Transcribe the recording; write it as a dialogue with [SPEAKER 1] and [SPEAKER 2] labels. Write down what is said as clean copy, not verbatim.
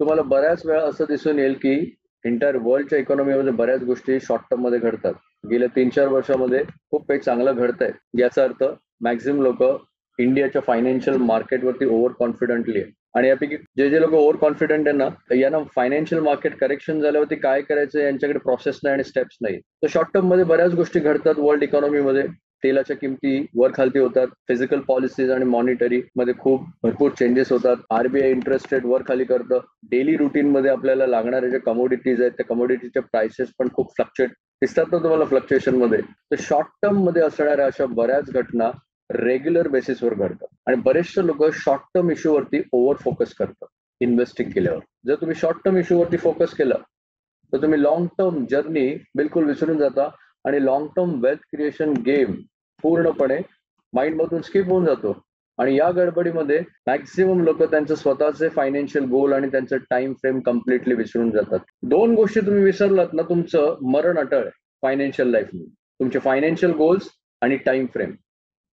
[SPEAKER 1] तुम्हाला बऱ्याच वेळा असं दिसून येईल की एंटायर वर्ल्डच्या इकॉनॉमीमध्ये बऱ्याच गोष्टी शॉर्ट टर्म मध्ये घडतात. गेल्या 3-4 वर्षामध्ये खूप काही चांगलं घडतंय. याचा अर्थ मॅक्झिमम लोक इंडियाच्या फायनान्शियल मार्केटवरती ओव्हर कॉन्फिडंटली आहे. आणि यापैकी जे जे लोक ओव्हर कॉन्फिडंट आहे ना, यांना फायनान्शियल मार्केट करेक्शन झाल्यावरती काय करायचं यांच्याकडे प्रोसेस नाही आणि स्टेप्स नाही. तर शॉर्ट टर्म मध्ये बऱ्याच गोष्टी घडतात वर्ल्ड इकॉनॉमीमध्ये. तेलाच्या किमती वर खालती होतात, फिजिकल पॉलिसीज आणि मॉनिटरी मध्ये खूप भरपूर चेंजेस होतात. आरबीआय इंटरेस्ट रेट वर खाली करतं. डेली रुटीन मध्ये आपल्याला लागणारे जे कमोडिटीज आहेत त्या कमोडिटीचे प्राइसेस पण खूप फ्लक्च्युएट दिसतात ना तुम्हाला फ्लक्च्युएशन मध्ये. तर शॉर्ट टर्म मध्ये असणाऱ्या अशा बऱ्याच घटना रेग्युलर बेसिसवर घडतात आणि बरेचसे लोक शॉर्ट टर्म इश्यूवरती ओव्हर फोकस करतात इन्व्हेस्टिंग केल्यावर. जर तुम्ही शॉर्ट टर्म इश्यूवरती फोकस केलं तर तुम्ही लॉंग टर्म जर्नी बिलकुल विसरून जाता आणि long term wealth creation game पूर्णपणे माइंड मधून स्किप होऊन जातो. आणि या गडबडीमध्ये मॅक्सिमम लोक त्यांचं स्वतःचे फायनान्शियल गोल आणि त्यांचं टाइम फ्रेम कम्प्लिटली विसरून जातात. 2 गोष्टी तुम्ही विसरलात ना तुमचं मरण अटळ आहे फायनान्शियल लाईफ मध्ये. तुमचे फायनान्शियल गोल्स आणि टाइम फ्रेम.